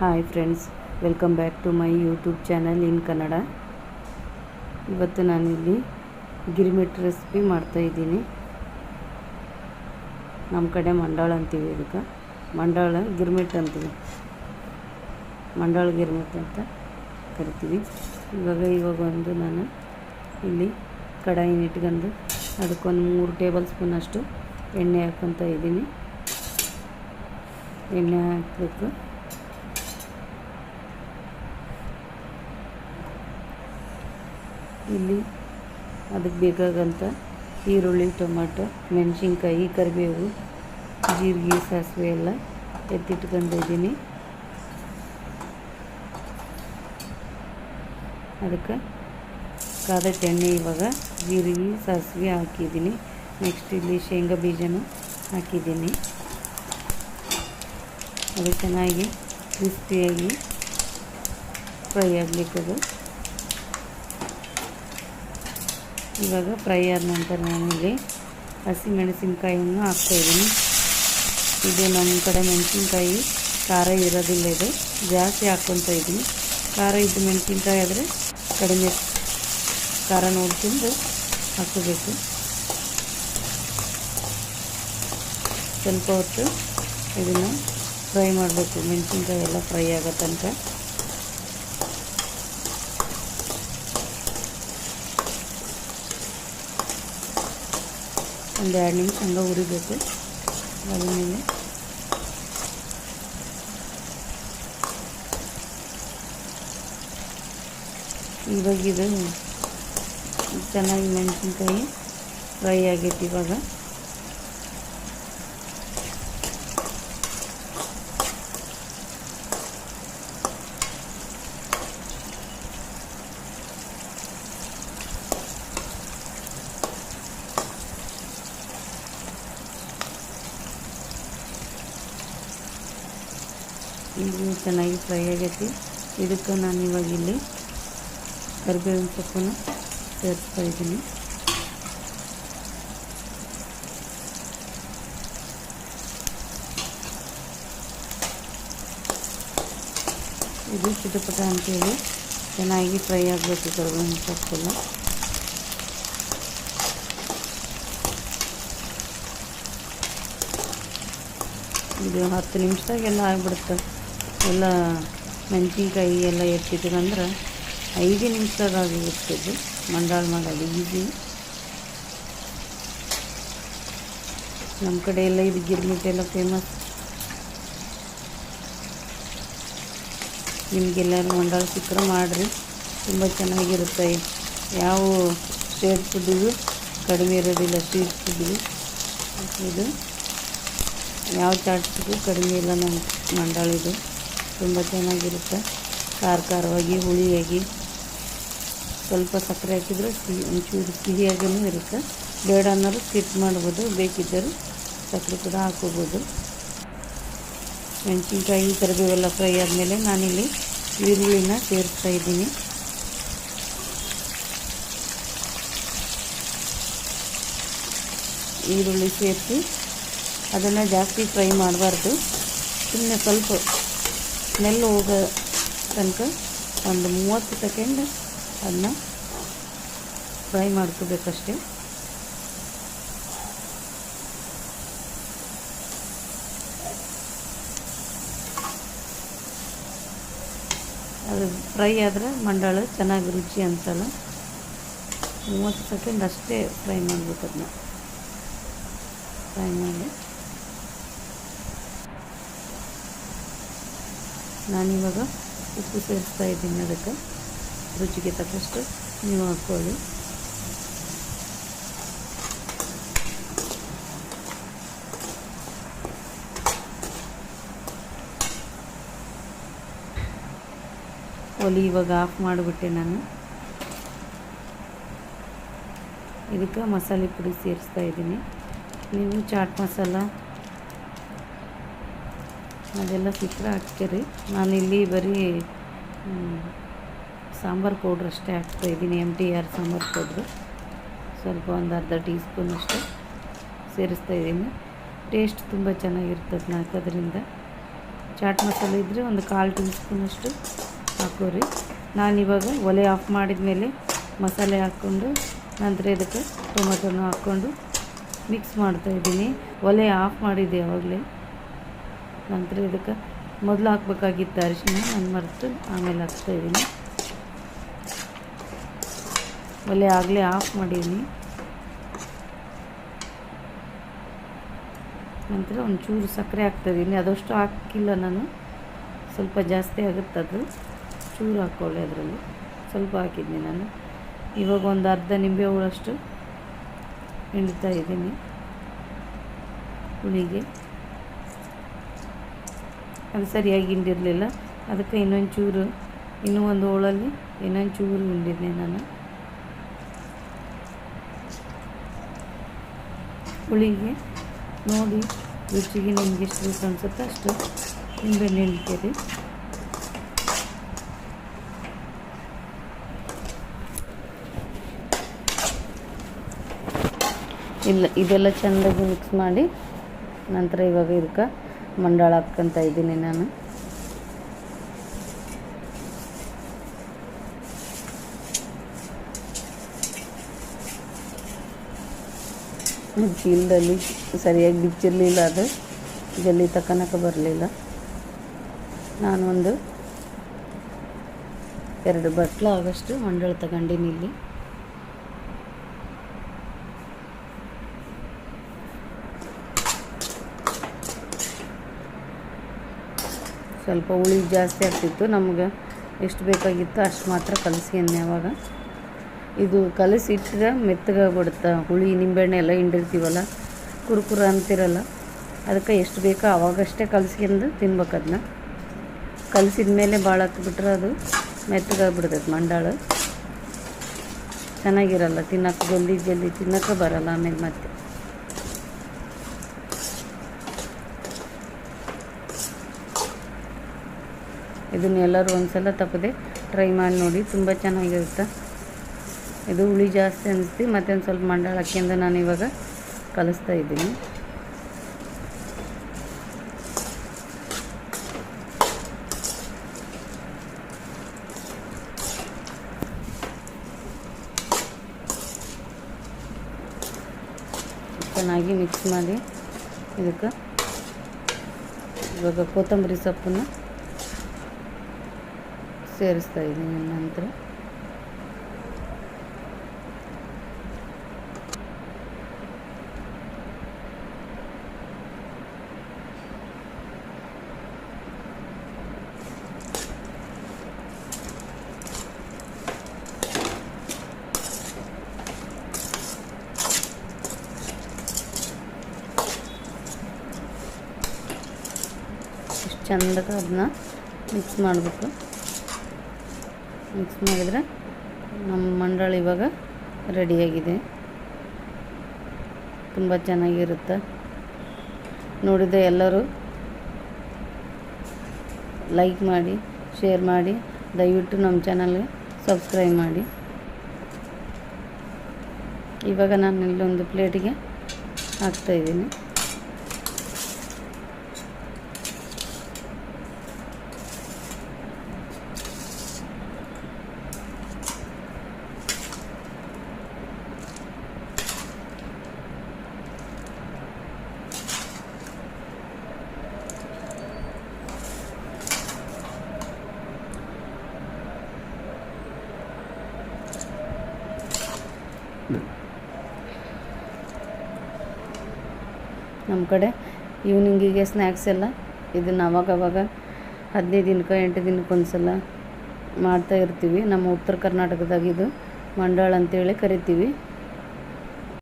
Hi friends, welcome back to my YouTube channel in Kannada. ಇವತ್ತು ನಾನಿಲ್ಲಿ girmit recipe ಮಾಡ್ತಾಯಿದ್ದೀನಿ. ನಮ್ಮ ಕಡೆ ಮಂಡಾಳ ಅಂತೀವಿ, ಇದಕ್ಕೆ ಮಂಡಾಳ ಗಿರ್ಮಿಟ್ ಅಂತೀವಿ, ಮಂಡಾಳ ಗಿರ್ಮಿಟ್ ಅಂತ ಕರಿತೀವಿ. ಇವಾಗ ಒಂದು ನಾನು ಇಲ್ಲಿ ಕಡಾಯಿನ ಇಟ್ಕೊಂಡು ಅದಕ್ಕೊಂದು 3 ಟೇಬಲ್ ಸ್ಪೂನ್ ಅಷ್ಟು ಎಣ್ಣೆ ಹಾಕ್ಕೊತ ಇದ್ದೀನಿ. ಎಣ್ಣೆ ಹಾಕಬೇಕು. ಇಲ್ಲಿ ಅದಕ್ಕೆ ಬೇಕಾಗಂತ ಈರುಳ್ಳಿ, ಟೊಮೆಟೊ, ಮೆಣಸಿನ್ಕಾಯಿ, ಕರಿಬೇವು, ಜೀರಿಗೆ, ಸಾಸಿವೆ ಎಲ್ಲ ಎತ್ತಿಟ್ಕೊಂಡಿದ್ದೀನಿ. ಅದಕ್ಕೆ ಕಾದ ಎಣ್ಣೆ ಇವಾಗ ಜೀರಿಗೆ, ಸಾಸಿವೆ ಹಾಕಿದ್ದೀನಿ. ನೆಕ್ಸ್ಟ್ ಇಲ್ಲಿ ಶೇಂಗಾ ಬೀಜನೂ ಹಾಕಿದ್ದೀನಿ. ಅದು ಚೆನ್ನಾಗಿ ಕ್ರಿಸ್ಪಿಯಾಗಿ ಫ್ರೈ ಆಗಲಿಕ್ಕದು. ಇವಾಗ ಫ್ರೈ ಆದ ನಂತರ ನಾನಿಲ್ಲಿ ಹಸಿಮೆಣಸಿನ್ಕಾಯಿಯನ್ನು ಹಾಕ್ತಾಯಿದ್ದೀನಿ. ಇದು ನಮ್ಮ ಕಡೆ ಮೆಣಸಿನ್ಕಾಯಿ ಖಾರ ಇರೋದಿಲ್ಲ, ಇದು ಜಾಸ್ತಿ ಹಾಕ್ಕೊತ ಇದ್ದೀನಿ. ಖಾರ ಇದ್ದು ಮೆಣಸಿನ್ಕಾಯಿ ಆದರೆ ಕಡಿಮೆ ಖಾರ ನೋಡ್ಕೊಂಡು ಹಾಕೋಬೇಕು. ಸ್ವಲ್ಪ ಹೊತ್ತು ಇದನ್ನು ಫ್ರೈ ಮಾಡಬೇಕು, ಮೆಣಸಿನ್ಕಾಯಿ ಎಲ್ಲ ಫ್ರೈ ಆಗೋ ತನಕ. ಒಂದು 2 ನಿಮಿಷ ಹಂಗೆ ಉರಿಬೇಕು. ಅದಾದಮೇಲೆ ಇವಾಗ ಇದು ಚೆನ್ನಾಗಿ ಮೆಣಸಿನ್ಕಾಯಿ ಫ್ರೈ ಆಗೈತಿ. ಇವಾಗ ಇದು ಚೆನ್ನಾಗಿ ಫ್ರೈ ಆಗೈತಿ. ಇದಕ್ಕೆ ನಾನು ಇವಾಗ ಇಲ್ಲಿ ಕರಿಬೇವಿನ ಸೊಪ್ಪನ್ನು ಸೇರಿಸ್ತಾ ಇದ್ದೀನಿ. ಇದು ಚಿಟಪಟ ಅಂತೇಳಿ ಚೆನ್ನಾಗಿ ಫ್ರೈ ಆಗಬೇಕು ಕರಿಬೇವಿನ ಸೊಪ್ಪೆಲ್ಲ. ಇದು 10 ನಿಮಿಷದಾಗೆಲ್ಲ ಆಗಿಬಿಡುತ್ತೆ. ಎಲ್ಲ ಮೆಣಸಿನ್ಕಾಯಿ ಎಲ್ಲ ಎತ್ತಿಟ್ಕೊಂಡ್ರೆ 5 ನಿಮಿಷದಾಗ ಆಗಿಬಿಡ್ತಿದ್ದು. ಮಂಡಾಳ ಮಾಡೋದು ಈಸಿ. ನಮ್ಮ ಕಡೆ ಎಲ್ಲ ಇದು ಗಿರ್ಮಿಟ್ ಎಲ್ಲ ಫೇಮಸ್. ನಿಮಗೆಲ್ಲರೂ ಮಂಡಾಳ ಸಿಕ್ಕರೆ ಮಾಡಿರಿ, ತುಂಬ ಚೆನ್ನಾಗಿರುತ್ತೆ. ಯಾವ ಸ್ಟ್ರೀಟ್ ಫುಡ್ಡಿಗೂ ಕಡಿಮೆ ಇರೋದಿಲ್ಲ. ಸ್ಟ್ರೀಟ್ ಫುಡ್ಡಿಗೂ ಇದು ಯಾವ ಚಾಟ್ಸಿಗೂ ಕಡಿಮೆ ಇಲ್ಲ. ನಮ್ಮ ಮಂಡಾಳಿದು ತುಂಬ ಚೆನ್ನಾಗಿರುತ್ತೆ. ಖಾರವಾಗಿ, ಹುಳಿಯಾಗಿ, ಸ್ವಲ್ಪ ಸಕ್ಕರೆ ಹಾಕಿದರೆ ಒಂಚೂರು ಸಿಹಿಯಾಗಿಯೂ ಇರುತ್ತೆ. ಬೇಡ ಅನ್ನೋರು ಸ್ಕಿಪ್ ಮಾಡ್ಬೋದು, ಬೇಕಿದ್ದರೂ ಸಕ್ಕರೆ ಕೂಡ ಹಾಕೋಬೋದು. ಮೆಣಸಿನ್ಕಾಯಿ, ಕರಿಬೇವೆಲ್ಲ ಫ್ರೈ ಆದಮೇಲೆ ನಾನಿಲ್ಲಿ ಈರುಳ್ಳಿನ ಸೇರಿಸ್ತಾ ಇದ್ದೀನಿ. ಈರುಳ್ಳಿ ಸೇರಿಸಿ ಅದನ್ನು ಜಾಸ್ತಿ ಫ್ರೈ ಮಾಡಬಾರ್ದು. ಸುಮ್ಮನೆ ಸ್ವಲ್ಪ ಸ್ಮೆಲ್ ಹೋಗೋ ತನಕ ಒಂದು 30 ಸೆಕೆಂಡ್ ಅದನ್ನ ಫ್ರೈ ಮಾಡ್ಕೋಬೇಕಷ್ಟೆ. ಅದು ಫ್ರೈ ಆದರೆ ಮಂಡಾಳ ಚೆನ್ನಾಗಿ ರುಚಿ ಅನಿಸಲ್ಲ. 30 ಸೆಕೆಂಡ್ ಅಷ್ಟೇ ಫ್ರೈ ಮಾಡಬೇಕು. ಅದನ್ನ ಫ್ರೈ ಮಾಡಿ ನಾನಿವಾಗ ಉಪ್ಪು ಸೇರಿಸ್ತಾ ಇದ್ದೀನಿ. ಅದಕ್ಕೆ ರುಚಿಗೆ ತಕ್ಕಷ್ಟು ನೀವು ಹಾಕ್ಕೊಳ್ಳಿ. ಒಲೆ ಇವಾಗ ಆಫ್ ಮಾಡಿಬಿಟ್ಟೆ ನಾನು. ಇದಕ್ಕೆ ಮಸಾಲೆ ಪುಡಿ ಸೇರಿಸ್ತಾ ಇದ್ದೀನಿ. ನೀವು ಚಾಟ್ ಮಸಾಲ ಅದೆಲ್ಲ ಸಿಕ್ಕರೆ ಹಾಕ್ತೀರಿ. ನಾನಿಲ್ಲಿ ಬರೀ ಸಾಂಬಾರು ಪೌಡ್ರ್ ಅಷ್ಟೇ ಹಾಕ್ತಾಯಿದ್ದೀನಿ. MTR ಸಾಂಬಾರು ಪೌಡ್ರು ಸ್ವಲ್ಪ ಒಂದು ಅರ್ಧ ಟೀ ಸ್ಪೂನ್ ಅಷ್ಟು ಸೇರಿಸ್ತಾಯಿದ್ದೀನಿ. ಟೇಸ್ಟ್ ತುಂಬ ಚೆನ್ನಾಗಿರ್ತದೆ ಹಾಕೋದ್ರಿಂದ. ಚಾಟ್ ಮಸಾಲೆ ಇದ್ದರೆ ಒಂದು 1/4 ಟೀ ಸ್ಪೂನಷ್ಟು ಹಾಕೋರಿ. ನಾನಿವಾಗ ಒಲೆ ಆಫ್ ಮಾಡಿದ ಮೇಲೆ ಮಸಾಲೆ ಹಾಕ್ಕೊಂಡು ನಂತರ ಇದಕ್ಕೆ ಟೊಮೆಟೊನ ಹಾಕ್ಕೊಂಡು ಮಿಕ್ಸ್ ಮಾಡ್ತಾಯಿದ್ದೀನಿ. ಒಲೆ ಆಫ್ ಮಾಡಿದ್ದೆ ಯಾವಾಗಲೇ. ನಂತರ ಇದಕ್ಕೆ ಮೊದಲು ಹಾಕ್ಬೇಕಾಗಿತ್ತು ಅರಿಶಿನ, ನಾನು ಮರೆತು ಆಮೇಲೆ ಹಾಕ್ತಾಯಿದ್ದೀನಿ. ಒಲೆ ಆಗಲೇ ಆಫ್ ಮಾಡಿದ್ದೀನಿ. ನಂತರ ಒಂಚೂರು ಸಕ್ಕರೆ ಹಾಕ್ತಾಯಿದ್ದೀನಿ. ಅದಷ್ಟು ಹಾಕಿಲ್ಲ ನಾನು, ಸ್ವಲ್ಪ ಜಾಸ್ತಿ ಆಗುತ್ತೆ ಅದು, ಚೂರು ಹಾಕ್ಕೊಳ್ಳಿ. ಅದರಲ್ಲಿ ಸ್ವಲ್ಪ ಹಾಕಿದ್ದೀನಿ ನಾನು. ಇವಾಗ ಒಂದು ಅರ್ಧ ನಿಂಬೆ ಹುಳಷ್ಟು ಹಿಂಡ್ತಾ ಇದ್ದೀನಿ ಹುಳಿಗೆ. ಅದು ಸರಿಯಾಗಿ ಹಿಂಡಿರಲಿಲ್ಲ, ಅದಕ್ಕೆ ಇನ್ನೂ ಒಂದು ಹೋಳಲ್ಲಿ ಇನ್ನೊಂದು ಚೂರು ಹಿಂಡಿದ್ದೆ ನಾನು. ಹುಳಿಗೆ ನೋಡಿ ರುಚಿಗೆ ನಿಮ್ಗೆ ಎಷ್ಟು ಬೇಕು ಅನಿಸುತ್ತೆ ಅಷ್ಟು ನಿಂಬೆಹಣ್ಣು ಹಿಂಡ್ತೀರಿ. ಇದೆಲ್ಲ ಚೆಂದಾಗಿ ಮಿಕ್ಸ್ ಮಾಡಿ ನಂತರ ಇವಾಗ ಇದಕ್ಕೆ ಮಂಡಾಳ ಹಾಕ್ಕೊಂತ ಇದ್ದೀನಿ ನಾನು. ಚೀಲದಲ್ಲಿ ಸರಿಯಾಗಿ ಬಿಚ್ಚಿರಲಿಲ್ಲ, ಅದು ಜಲ್ದಿ ತಕ್ಕನಕ್ಕೆ ಬರಲಿಲ್ಲ. ನಾನು ಒಂದು 2 ಬಟ್ಲು ಆಗೋಷ್ಟು ಮಂಡಾಳ ತಗೊಂಡಿನಿ ಇಲ್ಲಿ. ಸ್ವಲ್ಪ ಹುಳಿ ಜಾಸ್ತಿ ಆಗ್ತಿತ್ತು, ನಮ್ಗೆ ಎಷ್ಟು ಬೇಕಾಗಿತ್ತು ಅಷ್ಟು ಮಾತ್ರ ಕಲಸ್ಕೊಂಡೆ. ಅವಾಗ ಇದು ಕಲಸಿಟ್ರೆ ಮೆತ್ತಗಾಗ್ಬಿಡುತ್ತೆ. ಹುಳಿ ನಿಂಬೆಹಣ್ಣೆ ಎಲ್ಲ ಹಿಂಡಿರ್ತೀವಲ್ಲ, ಕುರುಕುರ ಅಂತಿರಲ್ಲ. ಅದಕ್ಕೆ ಎಷ್ಟು ಬೇಕೋ ಅವಾಗಷ್ಟೇ ಕಲಸ್ಕೊಂಡು ತಿನ್ಬೇಕು. ಅದನ್ನ ಕಲಸಿದ ಮೇಲೆ ಭಾಳ ಹಾಕ್ಬಿಟ್ರೆ ಅದು ಮೆತ್ತಗಾಗ್ಬಿಡ್ತೈತೆ ಮಂಡಾಳ. ಚೆನ್ನಾಗಿರಲ್ಲ ತಿನ್ನೋಕೆ, ಜಲ್ದಿ ತಿನ್ನೋಕೆ ಬರಲ್ಲ ಆಮೇಲೆ ಮತ್ತೆ. ಇದನ್ನೆಲ್ಲರೂ ಒಂದು ಸಲ ತಪ್ಪದೆ ಟ್ರೈ ಮಾಡಿ ನೋಡಿ, ತುಂಬ ಚೆನ್ನಾಗಿರುತ್ತೆ. ಇದು ಹುಳಿ ಜಾಸ್ತಿ ಅನಿಸ್ತಿ. ಮತ್ತೊಂದು ಸ್ವಲ್ಪ ಮಂಡಾಳ ಹಾಕ್ಯಂದು ನಾನು ಇವಾಗ ಕಲಿಸ್ತಾ ಇದ್ದೀನಿ. ಚೆನ್ನಾಗಿ ಮಿಕ್ಸ್ ಮಾಡಿ ಇದಕ್ಕೆ ಇವಾಗ ಕೊತ್ತಂಬರಿ ಸೊಪ್ಪನ್ನು ಸೇರಿಸ್ತಾ ಇದ್ದೀನಿ. ನಂತರ ಇಷ್ಟು ಚೆಂದಕ್ಕೆ ಅದನ್ನ ಮಿಕ್ಸ್ ಮಾಡಬೇಕು. ಮಿಕ್ಸ್ ಮಾಡಿದರೆ ನಮ್ಮ ಮಂಡಾಳ ಇವಾಗ ರೆಡಿಯಾಗಿದೆ. ತುಂಬ ಚೆನ್ನಾಗಿರುತ್ತೆ. ನೋಡಿದ ಎಲ್ಲರೂ ಲೈಕ್ ಮಾಡಿ, ಶೇರ್ ಮಾಡಿ, ದಯವಿಟ್ಟು ನಮ್ಮ ಚಾನಲ್ಗೆ ಸಬ್ಸ್ಕ್ರೈಬ್ ಮಾಡಿ. ಇವಾಗ ನಾನು ಇಲ್ಲೊಂದು ಪ್ಲೇಟಿಗೆ ಹಾಕ್ತಾಯಿದ್ದೀನಿ. ನಮ್ಮ ಕಡೆ ಈವ್ನಿಂಗಿಗೆ ಸ್ನ್ಯಾಕ್ಸ್ ಎಲ್ಲ ಇದನ್ನು ಅವಾಗವಾಗ 15 ದಿನಕ್ಕೆ 8 ದಿನಕ್ಕೆ ಒಂದು ಸಲ ಮಾಡ್ತಾ ಇರ್ತೀವಿ. ನಮ್ಮ ಉತ್ತರ ಕರ್ನಾಟಕದಾಗ ಇದು ಮಂಡಾಳ ಅಂತೇಳಿ ಕರಿತೀವಿ.